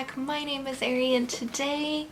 back. My name is Ari and today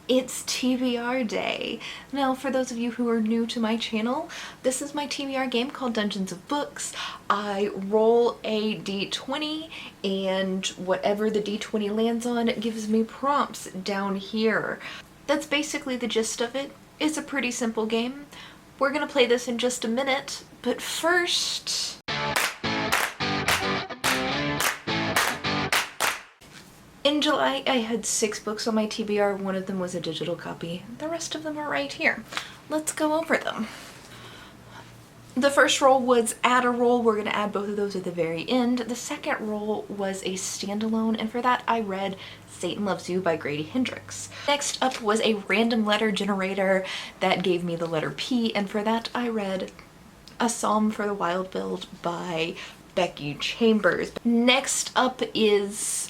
it's TBR day. Now for those of you who are new to my channel, this is my TBR game called Dungeons of Books. I roll a d20 and whatever the d20 lands on, it gives me prompts down here. That's basically the gist of it. It's a pretty simple game. We're gonna play this in just a minute, but first... In July, I had 6 books on my TBR. One of them was a digital copy. The rest of them are right here. Let's go over them. The first roll was add a roll. We're going to add both of those at the very end. The second roll was a standalone, and for that I read Satan Loves You by Grady Hendrix. Next up was a random letter generator that gave me the letter P, and for that I read A Psalm for the Wild Build by Becky Chambers. Next up is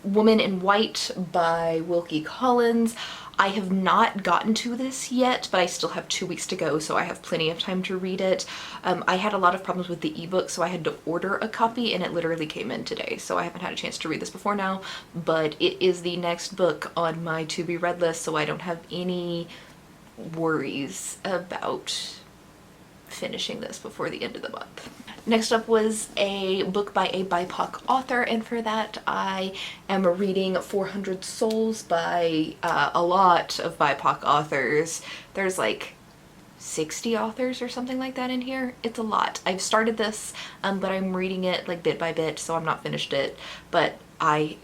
Woman in White by Wilkie Collins. I have not gotten to this yet, but I still have 2 weeks to go, so I have plenty of time to read it. I had a lot of problems with the ebook, so I had to order a copy, and it literally came in today, so I haven't had a chance to read this before now, but it is the next book on my to-be-read list, so I don't have any worries about finishing this before the end of the month. Next up was a book by a BIPOC author, and for that I am reading 400 Souls by a lot of BIPOC authors. There's like 60 authors or something like that in here. It's a lot. I've started this, but I'm reading it like bit by bit, so I'm not finished it, but I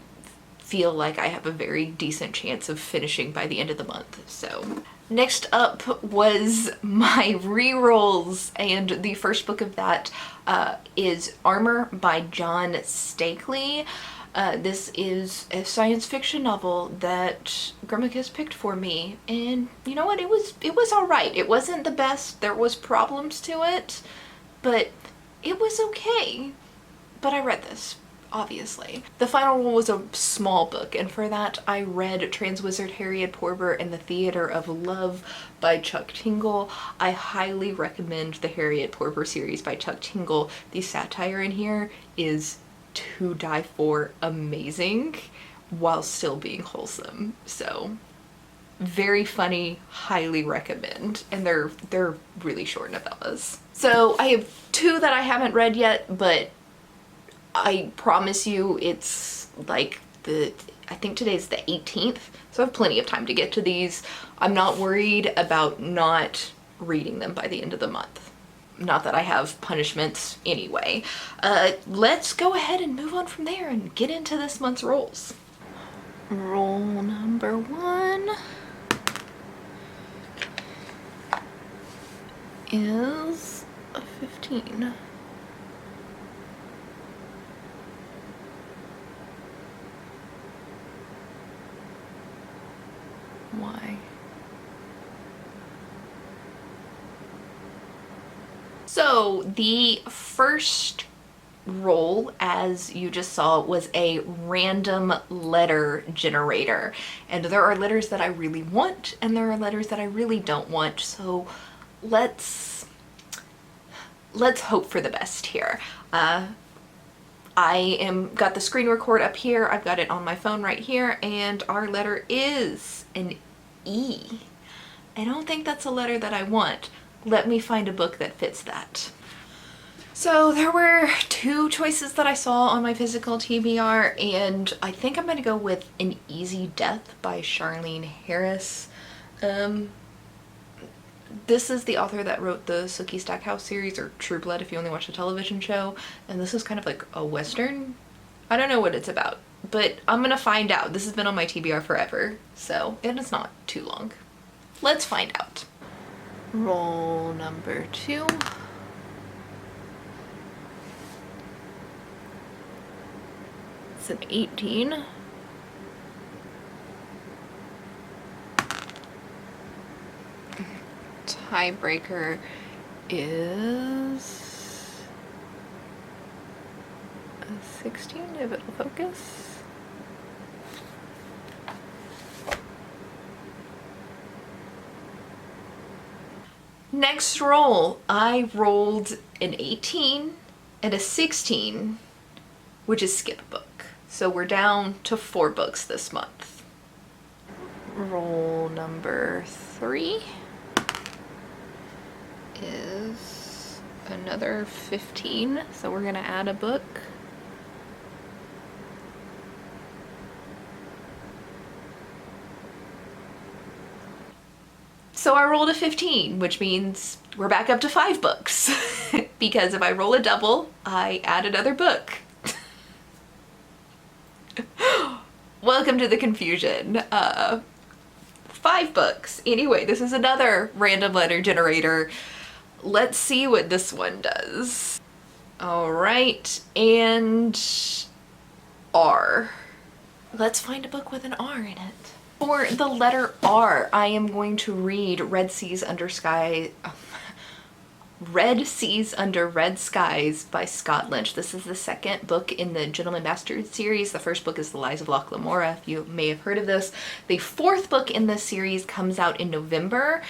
feel like I have a very decent chance of finishing by the end of the month. So next up was my re-rolls, and the first book of that is Armor by John Stakely. This is a science fiction novel that Grimacus picked for me, and you know what, it was alright. It wasn't the best, there was problems to it, but it was okay. But I read this, obviously. The final one was a small book, and for that I read Transwizard Harriet Porber and the Theater of Love by Chuck Tingle. I highly recommend the Harriet Porber series by Chuck Tingle. The satire in here is to die for amazing while still being wholesome. So very funny, highly recommend, and they're really short novellas. So I have 2 that I haven't read yet, but I promise you it's like I think today's the 18th, so I have plenty of time to get to these. I'm not worried about not reading them by the end of the month. Not that I have punishments anyway. Let's go ahead and move on from there and get into this month's rolls. Roll number 1 is a 15. Why? So the first roll, as you just saw, was a random letter generator, and there are letters that I really want and there are letters that I really don't want, so let's hope for the best here. I got the screen record up here, I've got it on my phone right here, and our letter is an E. I don't think that's a letter that I want. Let me find a book that fits that. So there were 2 choices that I saw on my physical TBR, and I think I'm gonna go with An Easy Death by Charlene Harris. This is the author that wrote the Sookie Stackhouse series, or True Blood if you only watch the television show, and this is kind of like a western. I don't know what it's about, but I'm gonna find out. This has been on my TBR forever, so it's not too long. Let's find out. Roll number 2. It's an 18. Tiebreaker is a 16 if it'll focus. Next roll, I rolled an 18 and a 16, which is skip book. So we're down to 4 books this month. Roll number 3 is another 15, so we're gonna add a book. So I rolled a 15, which means we're back up to 5 books. Because if I roll a double, I add another book. Welcome to the confusion. 5 books. Anyway, this is another random letter generator. Let's see what this one does. All right, and R. Let's find a book with an R in it. For the letter R, I am going to read Red Seas Under Red Skies by Scott Lynch. This is the second book in the Gentleman Bastard series. The first book is The Lies of Loch Lamora, if you may have heard of this. The 4th book in this series comes out in November,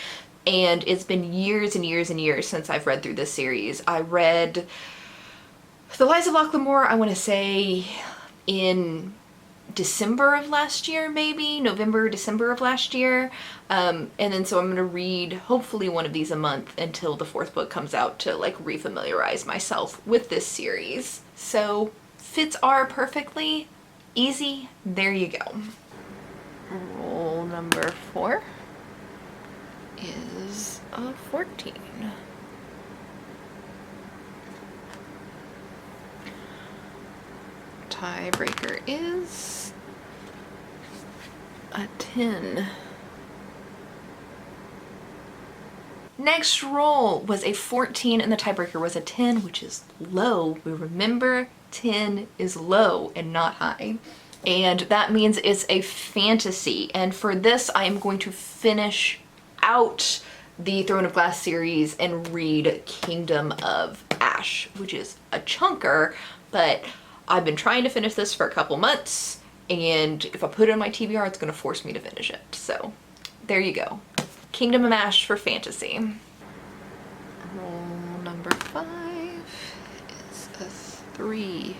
and it's been years and years and years since I've read through this series. I read The Lies of Loch Lamora, I want to say, in December of last year, maybe November, December of last year. And then so I'm going to read hopefully one of these a month until the 4th book comes out to like refamiliarize myself with this series. So fits R perfectly. Easy. There you go. Roll number 4 is a 14. Tiebreaker is a 10. Next roll was a 14 and the tiebreaker was a 10, which is low. We remember 10 is low and not high. And that means it's a fantasy. And for this, I am going to finish out the Throne of Glass series and read Kingdom of Ash, which is a chunker, but I've been trying to finish this for a couple months, and if I put it on my TBR, it's going to force me to finish it. So there you go. Kingdom of Ash for fantasy. Roll number 5 is a 3.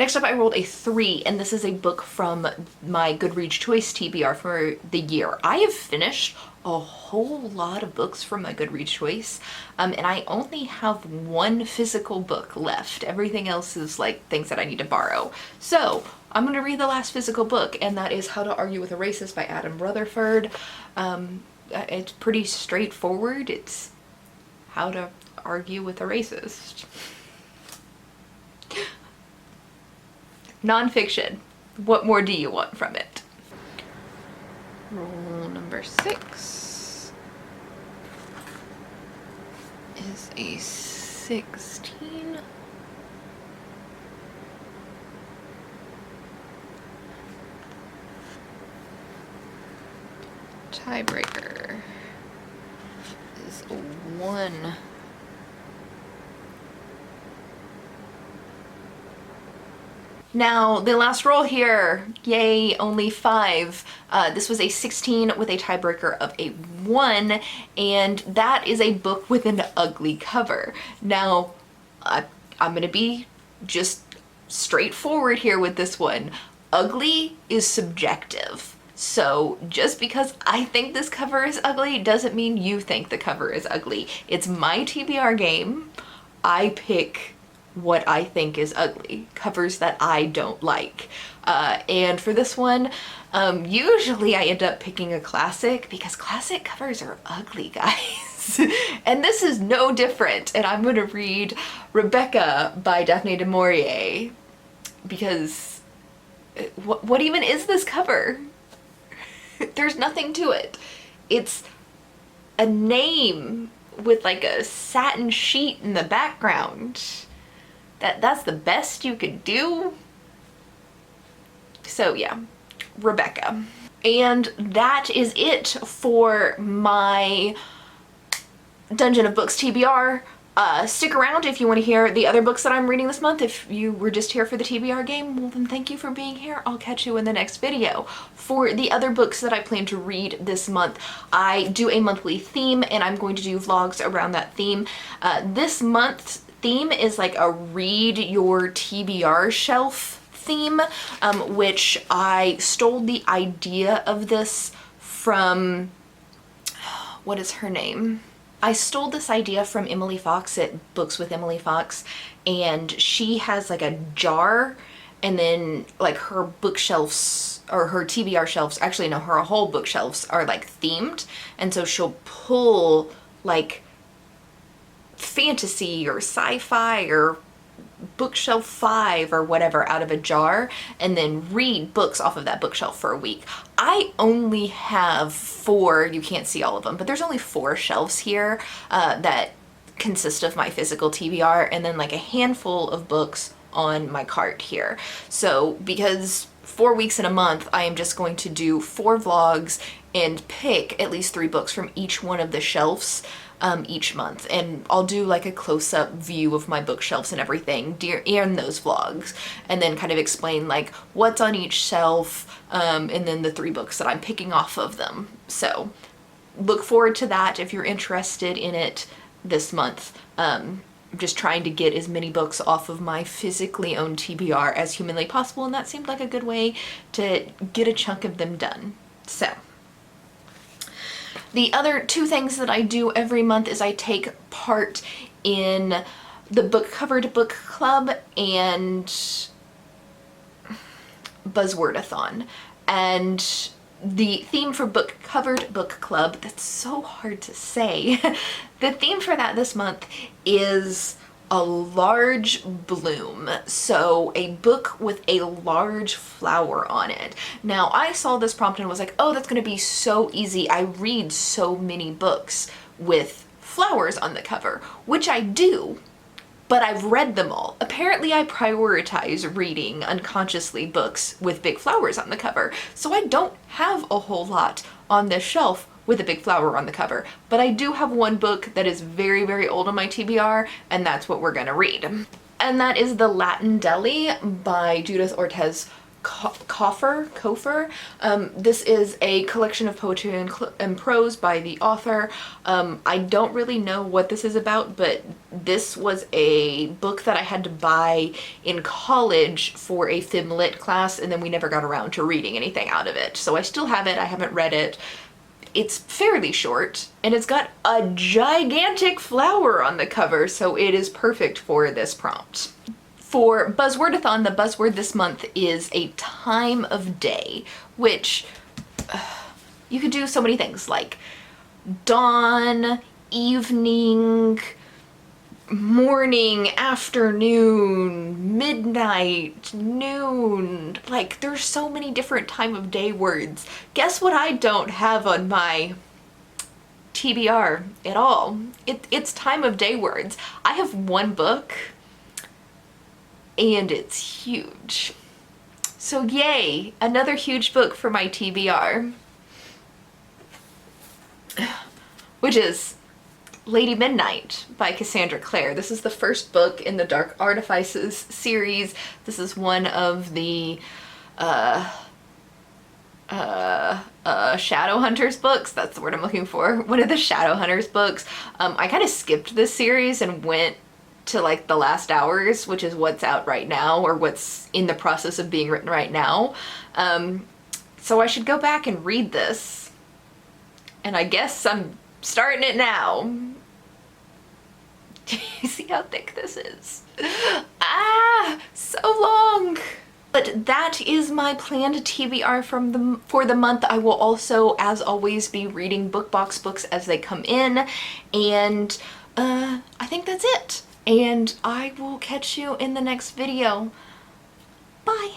Next up, I rolled a 3, and this is a book from my Goodreads Choice TBR for the year. I have finished a whole lot of books from my Goodreads Choice, and I only have 1 physical book left. Everything else is like things that I need to borrow. So I'm going to read the last physical book, and that is How to Argue with a Racist by Adam Rutherford. It's pretty straightforward. It's how to argue with a racist. Nonfiction. What more do you want from it? Roll number 6 is a 16. Tiebreaker is a 1. Now, the last roll here, yay, only 5. This was a 16 with a tiebreaker of a 1, and that is a book with an ugly cover. Now, I'm going to be just straightforward here with this one. Ugly is subjective. So just because I think this cover is ugly doesn't mean you think the cover is ugly. It's my TBR game. I pick what I think is ugly, covers that I don't like. And for this one, usually I end up picking a classic because classic covers are ugly, guys. And this is no different. And I'm gonna read Rebecca by Daphne du Maurier because what even is this cover? There's nothing to it. It's a name with like a satin sheet in the background. That's the best you could do. So yeah, Rebecca. And that is it for my Dungeon of Books TBR. Stick around if you want to hear the other books that I'm reading this month. If you were just here for the TBR game, well then thank you for being here. I'll catch you in the next video. For the other books that I plan to read this month, I do a monthly theme and I'm going to do vlogs around that theme. This month's theme is like a read your TBR shelf theme, which I stole the idea of this from, what is her name? I stole this idea from Emily Fox at Books with Emily Fox, and she has like a jar, and then like her bookshelves, or her TBR shelves, actually no, her whole bookshelves are like themed, and so she'll pull like fantasy or sci-fi or bookshelf 5 or whatever out of a jar and then read books off of that bookshelf for a week. I only have 4, you can't see all of them, but there's only 4 shelves here that consist of my physical TBR, and then like a handful of books on my cart here. So because 4 weeks in a month, I am just going to do 4 vlogs and pick at least 3 books from each one of the shelves each month, and I'll do like a close-up view of my bookshelves and everything in those vlogs, and then kind of explain like what's on each shelf, and then the 3 books that I'm picking off of them. So look forward to that if you're interested in it this month. I'm just trying to get as many books off of my physically owned TBR as humanly possible, and that seemed like a good way to get a chunk of them done. So the other 2 things that I do every month is I take part in the Book Covered Book Club and Buzzwordathon. And the theme for Book Covered Book Club, that's so hard to say, the theme for that this month is a large bloom. So a book with a large flower on it. Now I saw this prompt and was like, oh, that's gonna be so easy. I read so many books with flowers on the cover, which I do, but I've read them all. Apparently I prioritize reading unconsciously books with big flowers on the cover, so I don't have a whole lot on this shelf with a big flower on the cover. But I do have 1 book that is very, very old on my TBR, and that's what we're gonna read. And that is The Latin Deli by Judith Ortiz Cofer. This is a collection of poetry and prose by the author. I don't really know what this is about, but this was a book that I had to buy in college for a Fem Lit class, and then we never got around to reading anything out of it. So I still have it, I haven't read it. It's fairly short, and it's got a gigantic flower on the cover, so it is perfect for this prompt. For Buzzwordathon, the buzzword this month is a time of day, which you could do so many things like dawn, evening, morning, afternoon, midnight, noon. Like, there's so many different time of day words. Guess what I don't have on my TBR at all? It's time of day words. I have 1 book and it's huge. So yay, another huge book for my TBR, which is Lady Midnight by Cassandra Clare. This is the first book in the Dark Artifices series. This is one of the Shadowhunters books. That's the word I'm looking for. One of the Shadowhunters books. I kind of skipped this series and went to like the last hours, which is what's out right now, or what's in the process of being written right now. So I should go back and read this. And I guess I'm starting it now. Do you see how thick this is? Ah, so long. But that is my planned TBR for the month. I will also, as always, be reading book box books as they come in, and I think that's it. And I will catch you in the next video. Bye.